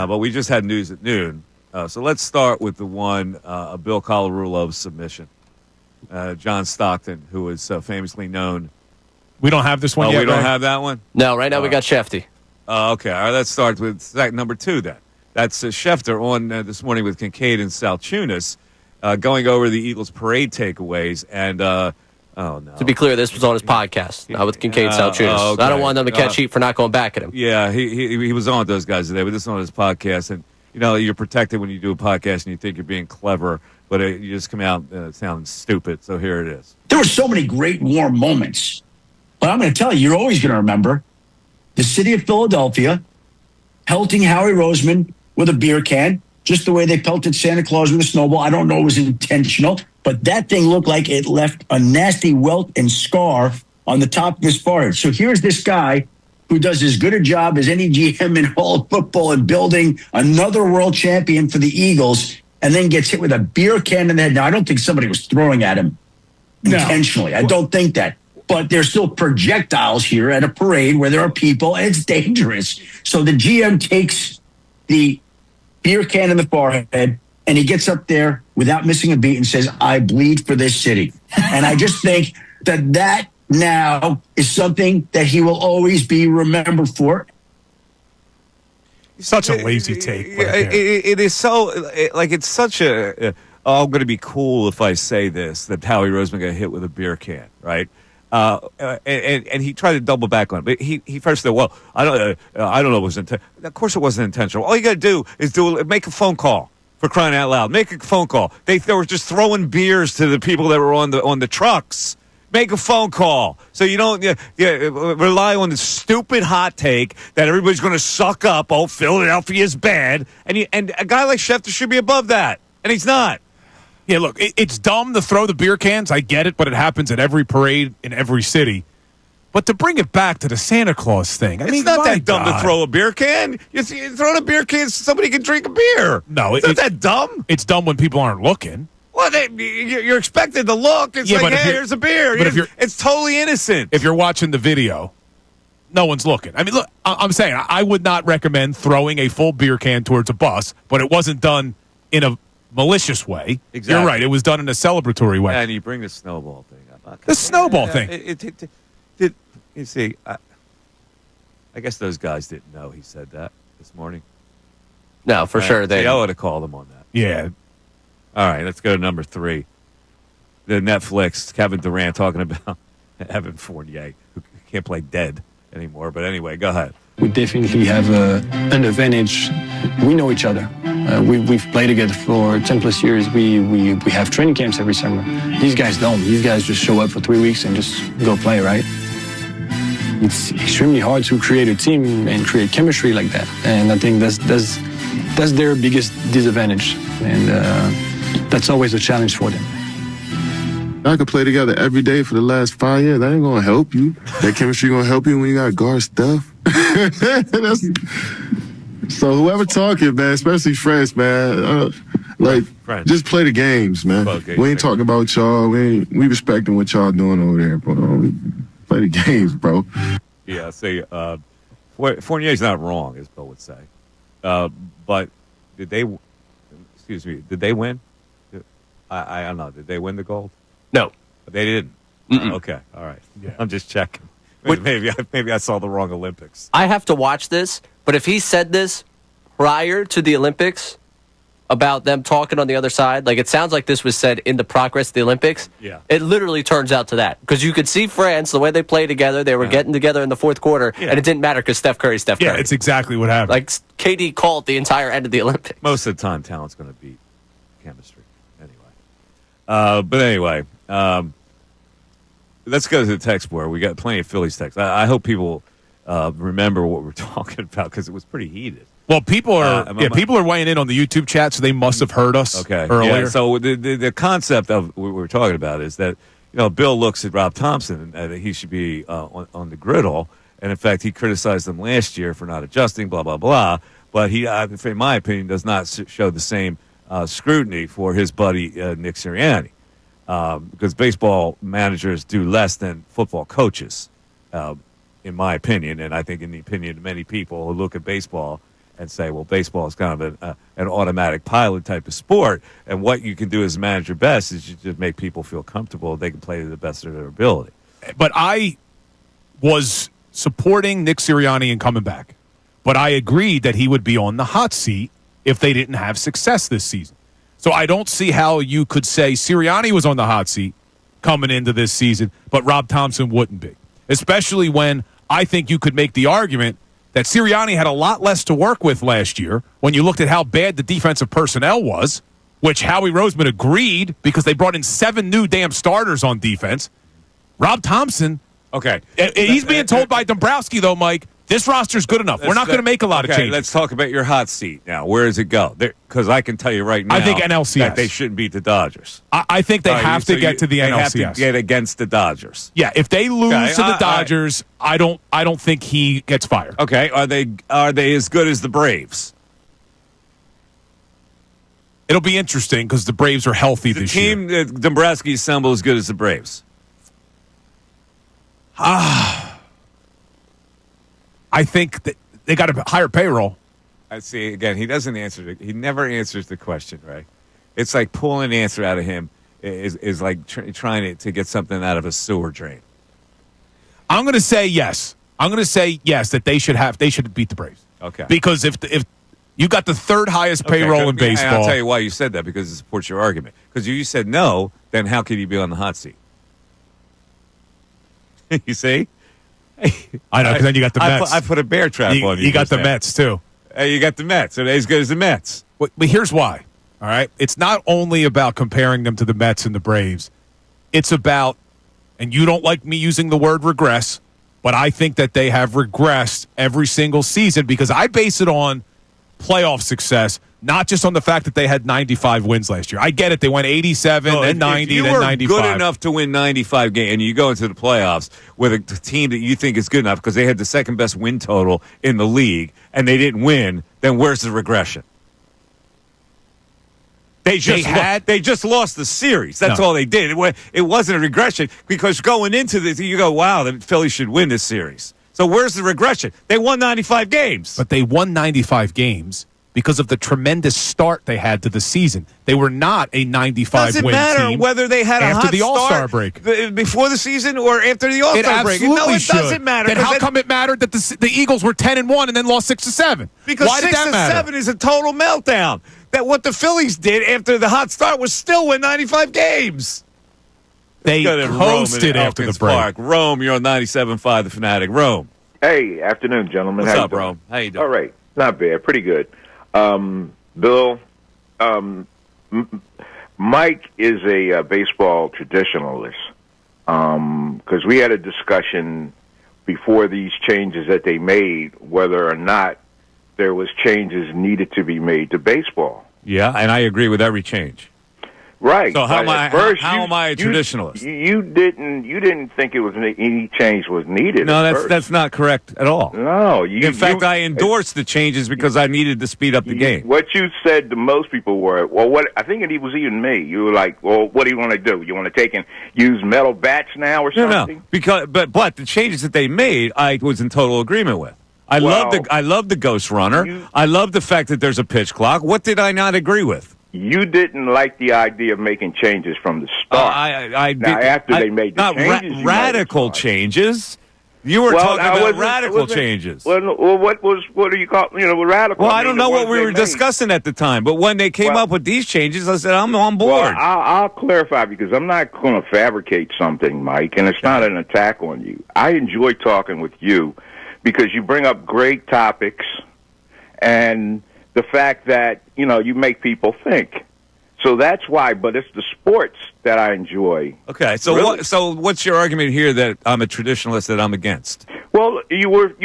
But we just had news at noon. So let's start with the one, Bill Colarulo's submission. John Stockton, who is famously known. We don't have this one yet, we don't have that one? No, right now we got Shefty. Okay, all right, let's start with number 2 then. That's Schefter on this morning with Kincade and Salciunas, going over the Eagles' parade takeaways. And, oh, no. To be clear, this was on his podcast, not with Kincade and Salciunas. Okay. I don't want them to catch heat for not going back at him. Yeah, he was on with those guys today, but this is on his podcast. And, you're protected when you do a podcast and you think you're being clever, but you just come out sounding stupid. So here it is. There were so many great warm moments. But I'm going to tell you, you're always going to remember the city of Philadelphia pelting Howie Roseman with a beer can, just the way they pelted Santa Claus with a snowball. I don't know it was intentional, but that thing looked like it left a nasty welt and scar on the top of his forehead. So here's this guy who does as good a job as any GM in all of football in building another world champion for the Eagles, and then gets hit with a beer can in the head. Now, I don't think somebody was throwing at him intentionally. I don't think that. But there's still projectiles here at a parade where there are people, and it's dangerous. So the GM takes the beer can in the forehead, and he gets up there without missing a beat and says, "I bleed for this city." And I just think that now is something that he will always be remembered for. Such a lazy take. It is so, it's such a, I'm going to be cool if I say this, that Howie Roseman got hit with a beer can, right? And he tried to double back on it, but he first said, "Well, I don't know. It was of course it wasn't intentional. All you got to do is make a phone call, for crying out loud. Make a phone call. They were just throwing beers to the people that were on the trucks. Make a phone call, so you don't rely on the stupid hot take that everybody's going to suck up. Oh, Philadelphia's bad, and a guy like Schefter should be above that, and he's not." Yeah, look, it's dumb to throw the beer cans. I get it, but it happens at every parade in every city. But to bring it back to the Santa Claus thing, it's not that dumb to throw a beer can. You're throwing a beer can so somebody can drink a beer. No, it's not that dumb. It's dumb when people aren't looking. Well, you're expected to look. It's like, hey, here's a beer. But it's totally innocent. If you're watching the video, no one's looking. I mean, look, I'm saying I would not recommend throwing a full beer can towards a bus, but it wasn't done in a malicious way. Exactly. You're right. It was done in a celebratory way. And you bring the snowball thing up. The snowball thing. You see, I guess those guys didn't know he said that this morning. No, for sure. I would have called him on that. Yeah. All right, let's go to number 3. The Netflix, Kevin Durant talking about Evan Fournier, who can't play dead anymore. But anyway, go ahead. We definitely have an advantage. We know each other. We've played together for 10 plus years. We have training camps every summer. These guys don't. These guys just show up for 3 weeks and just go play, right? It's extremely hard to create a team and create chemistry like that. And I think that's their biggest disadvantage. And that's always a challenge for them. I could play together every day for the last 5 years. That ain't gonna help you. That chemistry gonna help you when you got guard stuff. So whoever talking, man, especially French, man, just play the games, man. We ain't talking about y'all. We respecting what y'all doing over there, bro. Play the games, bro. Yeah, see, Fournier's not wrong, as Bill would say. But did they win? I don't know. Did they win the gold? No. They didn't. Okay, all right. Yeah. I'm just checking. Maybe I saw the wrong Olympics. I have to watch this, but if he said this prior to the Olympics about them talking on the other side, like it sounds like this was said in the progress of the Olympics. Yeah. It literally turns out to that. Because you could see France, the way they play together, they were getting together in the fourth quarter, and it didn't matter because Steph Curry's Steph Curry. Yeah, it's exactly what happened. Like KD called the entire end of the Olympics. Most of the time, talent's going to beat chemistry. Anyway. Let's go to the text board. We got plenty of Phillies text. I hope people remember what we're talking about because it was pretty heated. Well, people are weighing in on the YouTube chat, so they must have heard us earlier. Yeah, so the concept of what we're talking about is that Bill looks at Rob Thomson and he should be on the griddle, and in fact he criticized him last year for not adjusting, blah blah blah. But he, in my opinion, does not show the same scrutiny for his buddy Nick Sirianni. Because baseball managers do less than football coaches, in my opinion, and I think in the opinion of many people who look at baseball and say, well, baseball is kind of an automatic pilot type of sport, and what you can do as a manager best is you just make people feel comfortable. They can play to the best of their ability. But I was supporting Nick Sirianni in coming back, but I agreed that he would be on the hot seat if they didn't have success this season. So I don't see how you could say Sirianni was on the hot seat coming into this season, but Rob Thomson wouldn't be, especially when I think you could make the argument that Sirianni had a lot less to work with last year when you looked at how bad the defensive personnel was, which Howie Roseman agreed because they brought in 7 new damn starters on defense. Rob Thomson, okay, he's being told by Dombrowski, though, Mike, this roster's good enough. We're not going to make a lot of changes. Let's talk about your hot seat now. Where does it go? Because I can tell you right now, I think NLCS. That they shouldn't beat the Dodgers. I think they have to get to the NLCS. They have to get against the Dodgers. Yeah, if they lose to the Dodgers, I don't think he gets fired. Okay, are they as good as the Braves? It'll be interesting because the Braves are healthy this year. The team that Dombrowski assembled as good as the Braves. I think that they got a higher payroll. I see. Again, he doesn't answer. He never answers the question, right? It's like pulling an answer out of him is like trying to get something out of a sewer drain. I'm going to say yes. I'm going to say yes that they should beat the Braves. Okay. Because if you got the third highest payroll in baseball, and I'll tell you why you said that, because it supports your argument. Because you said no, then how could he be on the hot seat? You see? I know, because then you got the Mets. I put a bear trap on you. You got the Mets, too. You got the Mets. Are they as good as the Mets? But here's why, all right? It's not only about comparing them to the Mets and the Braves. It's about, and you don't like me using the word regress, but I think that they have regressed every single season because I base it on playoff success, not just on the fact that they had 95 wins last year. I get it. They went 87, then 90, then 95. If you were good enough to win 95 games and you go into the playoffs with a team that you think is good enough because they had the second best win total in the league and they didn't win, then where's the regression? They just lost the series. That's all they did. It wasn't a regression because going into this, you go, wow, the Phillies should win this series. So where's the regression? They won 95 games. But they won 95 games because of the tremendous start they had to the season. They were not a 95-win team. Doesn't matter whether they had a hot the All-Star start break before the season or after the All-Star break. No, it doesn't matter. Then how come it mattered that the Eagles were 10-1 and then lost 6-7? Because why did that matter? 6-7 is a total meltdown. That what the Phillies did after the hot start was still win 95 games. They coasted after the break. Park. Rome, you're on 97.5, the Fanatic. Rome. Hey, afternoon, gentlemen. What's How up, you doing? Rome? How you doing? All right. Not bad. Pretty good. Bill, Mike is a baseball traditionalist because we had a discussion before these changes that they made whether or not there was changes needed to be made to baseball. Yeah, and I agree with every change. Right. So how am I a traditionalist? You didn't think it was any change was needed. No, that's not correct at all. No, in fact, I endorsed the changes because I needed to speed up the game. What you said to most people were, well, what I think it was even me. You were like, well, what do you want to do? You want to take and use metal bats now or something? No, because but the changes that they made, I was in total agreement with. I love the Ghost Runner. I love the fact that there's a pitch clock. What did I not agree with? You didn't like the idea of making changes from the start. After they made the changes, not radical changes. You were talking about radical changes. Well, what do you call radical? Well, I don't know what we were discussing at the time, but when they came up with these changes, I said I'm on board. Well, I'll clarify because I'm not going to fabricate something, Mike, and it's not an attack on you. I enjoy talking with you because you bring up great topics and the fact that, you make people think. So that's why, but it's the sports that I enjoy. Okay, so really. So what's your argument here that I'm a traditionalist that I'm against? Well, you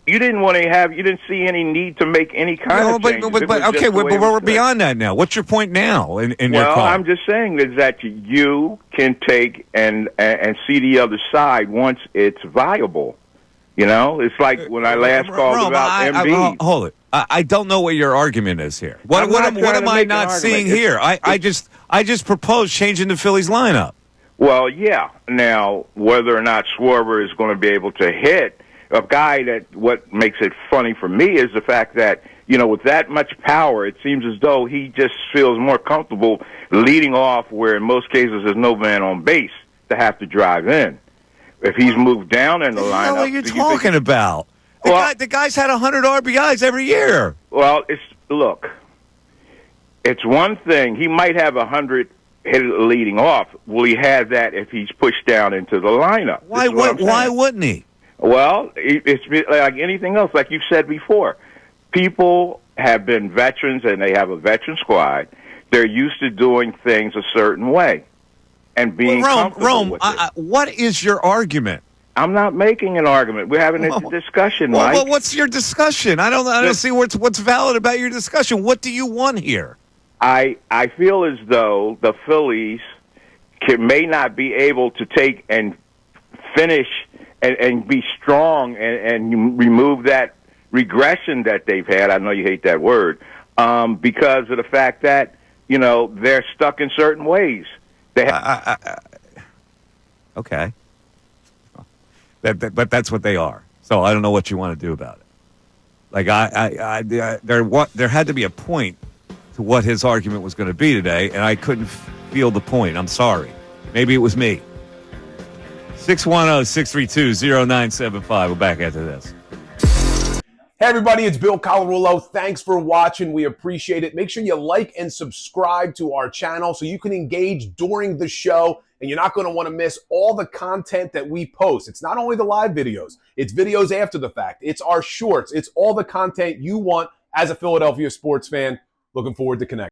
didn't see any need to make any kind of changes. But we're beyond that now. What's your point now in your call? Well, I'm just saying is that you can take and see the other side once it's viable. It's like when I last called about MB. Hold it. I don't know what your argument is here. What am I not seeing here? I just proposed changing the Phillies lineup. Well, yeah. Now, whether or not Schwarber is going to be able to hit a guy what makes it funny for me is the fact that with that much power, it seems as though he just feels more comfortable leading off where in most cases there's no man on base to have to drive in. If he's moved down in the lineup... What are you talking about? The guy's had 100 RBIs every year. Well, it's one thing. He might have 100 hit leading off. Will he have that if he's pushed down into the lineup? Why wouldn't he? Well, it's like anything else, like you said before. People have been veterans, and they have a veteran squad. They're used to doing things a certain way and being comfortable with it. What is your argument? I'm not making an argument. We're having a discussion, Mike. Well, what's your discussion? I don't see what's valid about your discussion. What do you want here? I feel as though the Phillies may not be able to take and finish and be strong and remove that regression that they've had. I know you hate that word, because of the fact that they're stuck in certain ways. Okay. But that's what they are. So I don't know what you want to do about it. Like there had to be a point to what his argument was going to be today, and I couldn't feel the point. I'm sorry. Maybe it was me. 610-632-0975. We're back after this. Hey everybody, it's Bill Colarulo. Thanks for watching. We appreciate it. Make sure you like and subscribe to our channel so you can engage during the show, and you're not going to want to miss all the content that we post. It's not only the live videos, it's videos after the fact. It's our shorts. It's all the content you want as a Philadelphia sports fan. Looking forward to connecting.